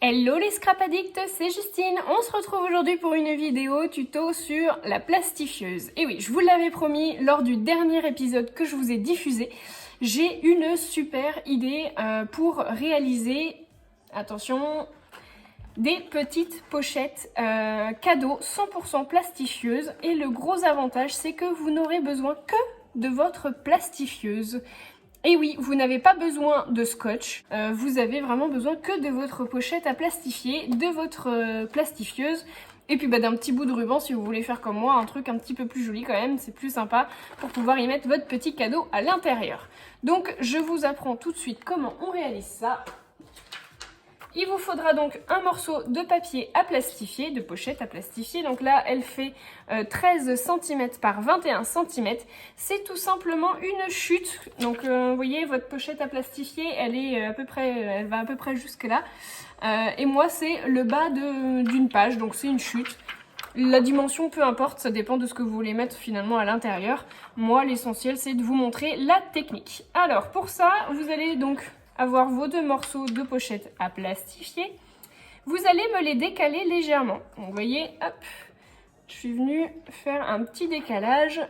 Hello les scrap addicts, c'est Justine. On se retrouve aujourd'hui pour une vidéo tuto sur la plastifieuse. Et oui, je vous l'avais promis lors du dernier épisode que je vous ai diffusé, j'ai une super idée pour réaliser, attention, des petites pochettes cadeaux 100% plastifieuses. Et le gros avantage, c'est que vous n'aurez besoin que de votre plastifieuse. Et oui, vous n'avez pas besoin de scotch, vous avez vraiment besoin que de votre pochette à plastifier, de votre plastifieuse, et puis d'un petit bout de ruban si vous voulez faire comme moi, un truc un petit peu plus joli quand même, c'est plus sympa pour pouvoir y mettre votre petit cadeau à l'intérieur. Donc je vous apprends tout de suite comment on réalise ça. Il vous faudra donc un morceau de papier à plastifier, de pochette à plastifier. Donc là, elle fait 13 cm par 21 cm. C'est tout simplement une chute. Donc vous voyez, votre pochette à plastifier, elle va à peu près jusque là. Et moi, c'est le bas d'une page, donc c'est une chute. La dimension, peu importe, ça dépend de ce que vous voulez mettre finalement à l'intérieur. Moi, l'essentiel, c'est de vous montrer la technique. Alors, pour ça, vous allez donc avoir vos deux morceaux de pochette à plastifier. Vous allez me les décaler légèrement. Donc, vous voyez, hop, je suis venue faire un petit décalage.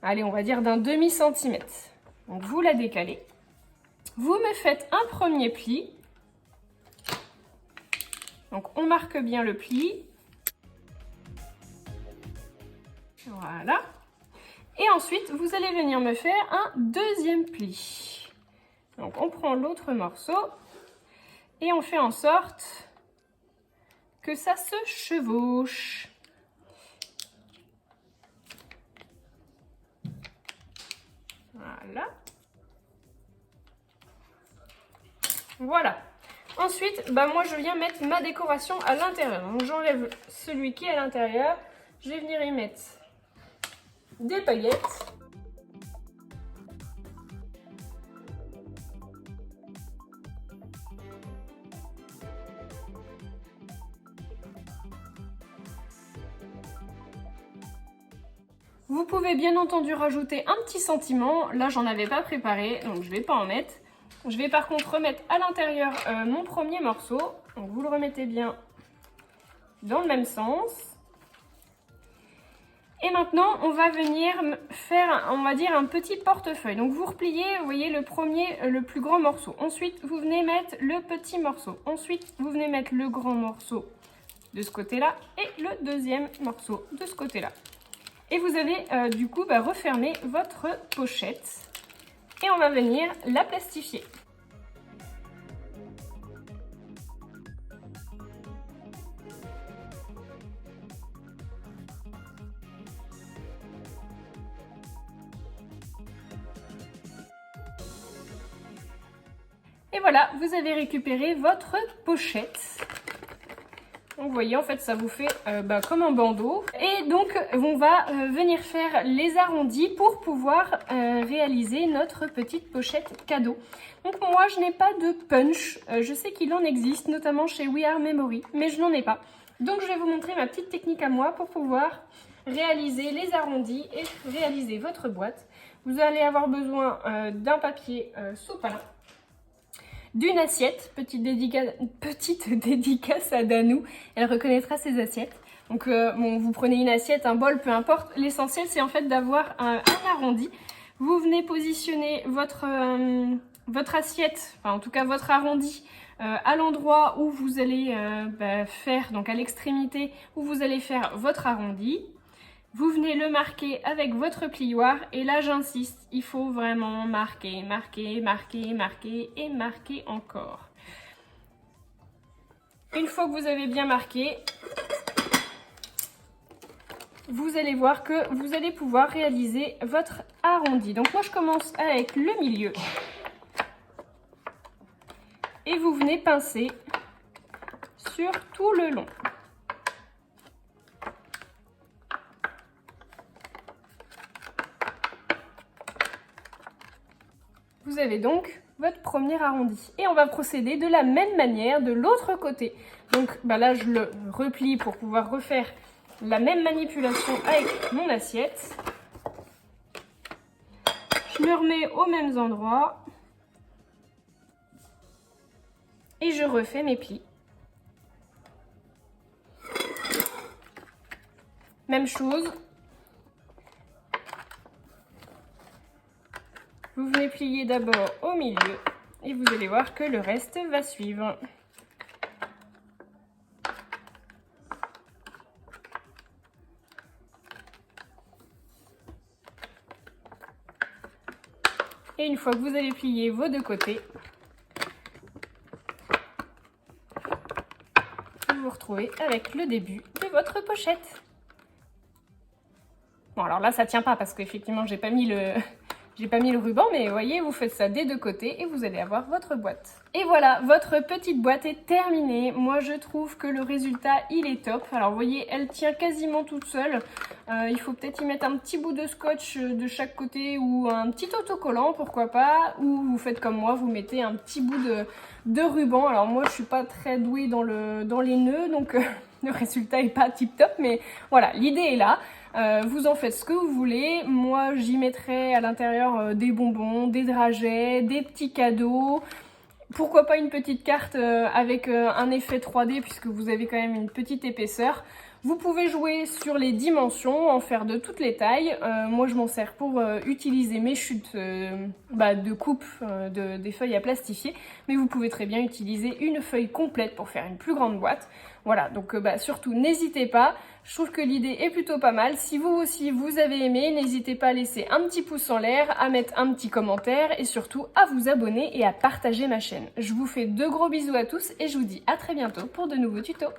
Allez, on va dire d'un demi-centimètre. Donc, vous la décalez. Vous me faites un premier pli. Donc, on marque bien le pli. Voilà. Et ensuite, vous allez venir me faire un deuxième pli. Donc on prend l'autre morceau et on fait en sorte que ça se chevauche. Voilà. Voilà. Ensuite, moi je viens mettre ma décoration à l'intérieur. Donc j'enlève celui qui est à l'intérieur. Je vais venir y mettre des paillettes. Vous pouvez bien entendu rajouter un petit sentiment. Là, j'en avais pas préparé, donc je vais pas en mettre. Je vais par contre remettre à l'intérieur mon premier morceau. Donc vous le remettez bien dans le même sens. Et maintenant, on va venir faire, on va dire, un petit portefeuille. Donc vous repliez, vous voyez, le premier, le plus grand morceau. Ensuite, vous venez mettre le petit morceau. Ensuite, vous venez mettre le grand morceau de ce côté-là et le deuxième morceau de ce côté-là. Et vous allez du coup refermer votre pochette et on va venir la plastifier. Et voilà, vous avez récupéré votre pochette. Donc vous voyez, en fait, ça vous fait comme un bandeau. Et donc, on va venir faire les arrondis pour pouvoir réaliser notre petite pochette cadeau. Donc moi, je n'ai pas de punch. Je sais qu'il en existe, notamment chez We Are Memory, mais je n'en ai pas. Donc je vais vous montrer ma petite technique à moi pour pouvoir réaliser les arrondis et réaliser votre boîte. Vous allez avoir besoin d'un papier sopalin. D'une assiette, petite dédicace à Danou, elle reconnaîtra ses assiettes. Donc vous prenez une assiette, un bol, peu importe. L'essentiel c'est en fait d'avoir un arrondi. Vous venez positionner votre assiette, enfin en tout cas votre arrondi, à l'endroit où vous allez faire, donc à l'extrémité où vous allez faire votre arrondi. Vous venez le marquer avec votre plioir et là j'insiste, il faut vraiment marquer, marquer, marquer, marquer et marquer encore. Une fois que vous avez bien marqué, vous allez voir que vous allez pouvoir réaliser votre arrondi. Donc moi je commence avec le milieu et vous venez pincer sur tout le long. Vous avez donc votre premier arrondi. Et on va procéder de la même manière de l'autre côté. Donc là, je le replie pour pouvoir refaire la même manipulation avec mon assiette. Je me remets aux mêmes endroits. Et je refais mes plis. Même chose. Vous venez plier d'abord au milieu et vous allez voir que le reste va suivre. Et une fois que vous allez plier vos deux côtés, vous vous retrouvez avec le début de votre pochette. Bon, alors là, ça tient pas parce qu'effectivement, j'ai pas mis le ruban, mais vous voyez, vous faites ça des deux côtés et vous allez avoir votre boîte. Et voilà, votre petite boîte est terminée. Moi, je trouve que le résultat, il est top. Alors, vous voyez, elle tient quasiment toute seule. Il faut peut-être y mettre un petit bout de scotch de chaque côté ou un petit autocollant, pourquoi pas. Ou vous faites comme moi, vous mettez un petit bout de ruban. Alors, moi, je suis pas très douée dans les nœuds, donc le résultat est pas tip top. Mais voilà, l'idée est là. Vous en faites ce que vous voulez. Moi, j'y mettrai à l'intérieur des bonbons, des dragées, des petits cadeaux. Pourquoi pas une petite carte avec un effet 3D puisque vous avez quand même une petite épaisseur. Vous pouvez jouer sur les dimensions, en faire de toutes les tailles. Moi, je m'en sers pour utiliser mes chutes de coupe des feuilles à plastifier. Mais vous pouvez très bien utiliser une feuille complète pour faire une plus grande boîte. Voilà, donc surtout, n'hésitez pas. Je trouve que l'idée est plutôt pas mal. Si vous aussi, vous avez aimé, n'hésitez pas à laisser un petit pouce en l'air, à mettre un petit commentaire et surtout à vous abonner et à partager ma chaîne. Je vous fais de gros bisous à tous et je vous dis à très bientôt pour de nouveaux tutos.